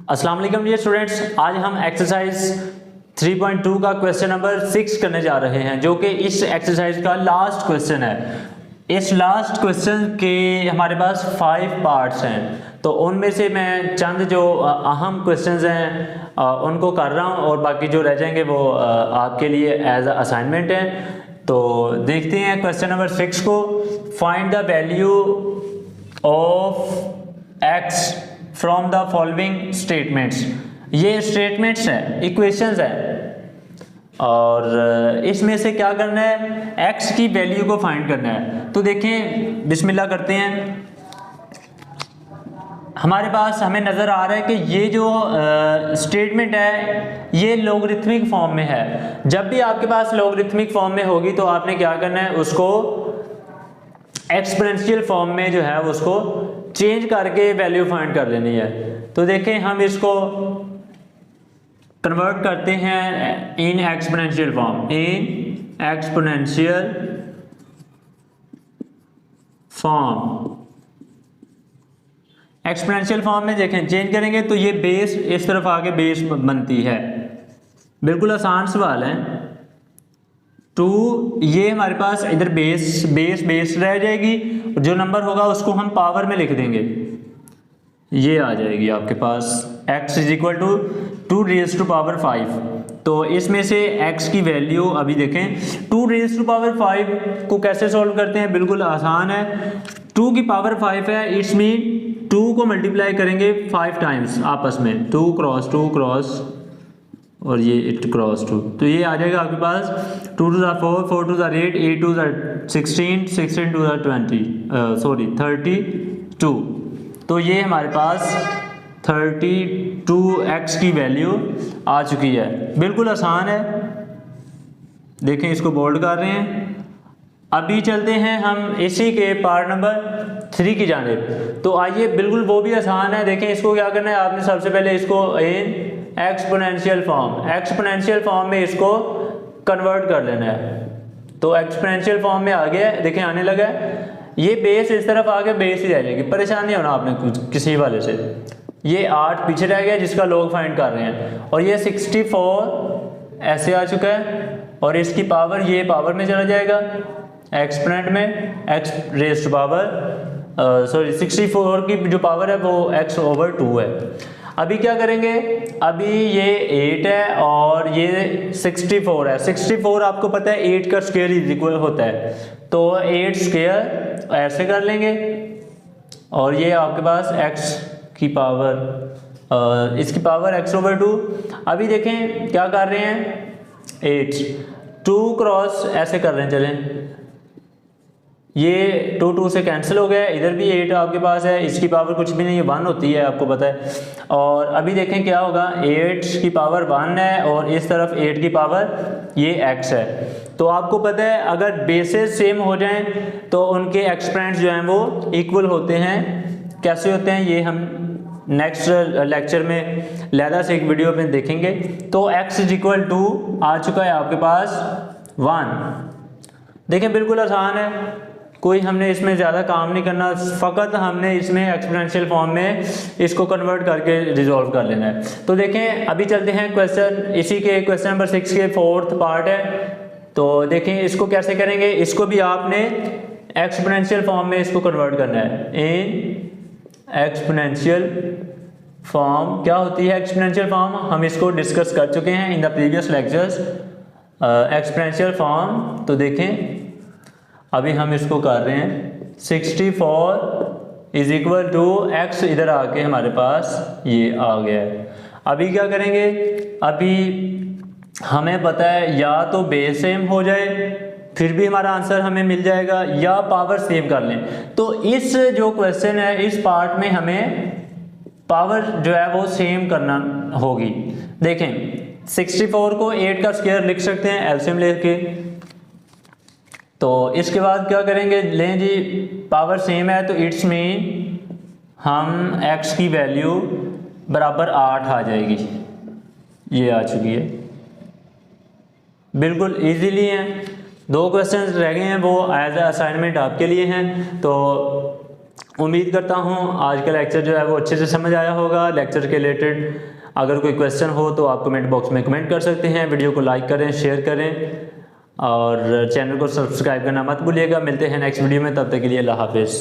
अस्सलाम वालेकुम dear students, आज हम एक्सरसाइज 3.2 का क्वेश्चन नंबर 6 करने जा रहे हैं, जो कि इस एक्सरसाइज का लास्ट क्वेश्चन है। इस लास्ट क्वेश्चन के हमारे पास 5 पार्ट्स हैं, तो उनमें से मैं चंद जो अहम क्वेश्चंस हैं उनको कर रहा हूं और बाकी जो रह जाएंगे वो आपके लिए एज असाइनमेंट है। तो देखते हैं क्वेश्चन नंबर 6 को। Find the value of x from the following statements. ये स्टेटमेंट्स हैं, इक्वेशंस हैं और इसमें से क्या करना है, x की वैल्यू को फाइंड करना है। तो देखें, बिस्मिल्लाह करते हैं। हमारे पास हमें नज़र आ रहा है कि ये जो स्टेटमेंट है ये लॉगरिथमिक फॉर्म में है। जब भी आपके पास लॉगरिथमिक फॉर्म में होगी तो आपने क्या करना है, उसको एक्सपोनेंशियल फॉर्म में जो है उसको चेंज करके वैल्यू फाइंड कर लेनी है। तो देखें, हम इसको कन्वर्ट करते हैं in exponential form, in exponential form. Exponential form में देखें चेंज करेंगे तो ये बेस इस तरफ आके बेस बनती है। बिल्कुल आसान सवाल है। टू ये हमारे पास इधर बेस बेस बेस रह जाएगी, जो नंबर होगा उसको हम पावर में लिख देंगे, ये आ जाएगी आपके पास x is equal to 2 raise to power 5। तो इसमें से x की वैल्यू अभी देखें, 2 रेज़ टू पावर 5 को कैसे सॉल्व करते हैं, बिल्कुल आसान है। 2 की पावर 5 है, इट्स मीन 2 को मल्टीप्लाई करेंगे 5 टाइम्स आपस में, 2 क्रॉस और ये इट क्रॉस 2, तो ये आ जाएगा आपके पास 2 to the 4, 4 to the 8, 8 to the 16, 16 to the 32। तो ये हमारे पास 32x की वैल्यू आ चुकी है। बिल्कुल आसान है। देखें, इसको बोल्ड कर रहे हैं। अभी चलते हैं हम इसी के पार्ट नंबर 3 की जानिब। तो आइए, बिल्कुल वो भी आसान है। देखें, इसको क्या करना है, आपने सबसे पहले इसको इन एक्सपोनेंशियल फॉर्म में इसको कन्वर्ट कर लेना है। तो एक्सपोनेंशियल फॉर्म में आ गया, देखें आने लगा है। ये बेस इस तरफ आ गया, बेस ही रह जाएगी, परेशान नहीं होना आपने कुछ किसी वाले से। ये 8 पीछे रह गया जिसका लॉग फाइंड कर रहे हैं, और ये 64 ऐसे आ चुका है, और इसकी पावर ये पावर में चला जाएगा एक्सपोनेंट में, x रेज़ टू पावर 64 की जो पावर है वो x ओवर 2 है। अभी क्या करेंगे, अभी ये 8 है और ये 64 है। 64 आपको पता है 8 का स्क्वायर इज इक्वल होता है, तो 8 स्क्वायर ऐसे कर लेंगे, और ये आपके पास x की पावर इसकी पावर x ओवर 2। अभी देखें क्या कर रहे हैं, 8 2 क्रॉस ऐसे कर रहे हैं, चलें ये 2 से कैंसिल हो गया। इधर भी 8 आपके पास है, इसकी पावर कुछ भी नहीं है, 1 होती है, आपको पता है। और अभी देखें क्या होगा, 8 की पावर 1 है और इस तरफ 8 की पावर ये x है। तो आपको पता है अगर बेसेस सेम हो जाएं तो उनके एक्सपोनेंट्स जो हैं वो इक्वल होते हैं। कैसे होते हैं ये हम नेक्स्ट लेक्चर में लहदा से एक वीडियो में देखेंगे। तो x इज इक्वल टू आ चुका है आपके पास 1। देखें, बिल्कुल आसान है, कोई हमने इसमें ज़्यादा काम नहीं करना, फ़कत हमने इसमें एक्सपोनेंशियल फॉर्म में इसको कन्वर्ट करके रिजॉल्व कर लेना है। तो देखें, अभी चलते हैं क्वेश्चन, इसी के क्वेश्चन नंबर 6 के 4th पार्ट है। तो देखें इसको कैसे करेंगे, इसको भी आपने एक्सपोनेंशियल फॉर्म में इसको कन्वर्ट करना है। इन एक्सपोनेंशियल फॉर्म क्या होती है एक्सपोनेंशियल फॉर्म, हम इसको डिस्कस कर चुके हैं in the previous lectures. Exponential form, तो देखें अभी हम इसको कर रहे हैं 64 इज इक्वल टू x, इधर आके हमारे पास ये आ गया है। अभी क्या करेंगे, अभी हमें पता है या तो बेस सेम हो जाए फिर भी हमारा आंसर हमें मिल जाएगा, या पावर सेम कर लें। तो इस जो क्वेश्चन है इस पार्ट में हमें पावर जो है वो सेम करना होगी। देखें, 64 को 8 का स्क्वायर लिख सकते हैं एलसीएम लेके। तो इसके बाद क्या करेंगे, लें जी पावर सेम है तो इट्स मीन हम x की वैल्यू बराबर 8 आ जाएगी, ये आ चुकी है। बिल्कुल इजीली हैं। 2 क्वेश्चन रह गए हैं, वो एज ए असाइनमेंट आपके लिए हैं। तो उम्मीद करता हूँ आज का लेक्चर जो है वो अच्छे से समझ आया होगा। लेक्चर के रिलेटेड अगर कोई क्वेश्चन हो तो आप कमेंट बॉक्स में कमेंट कर सकते हैं। वीडियो को लाइक करें, शेयर करें और चैनल को सब्सक्राइब करना मत भूलिएगा। मिलते हैं नेक्स्ट वीडियो में, तब तक के लिए अल्लाह हाफिज़।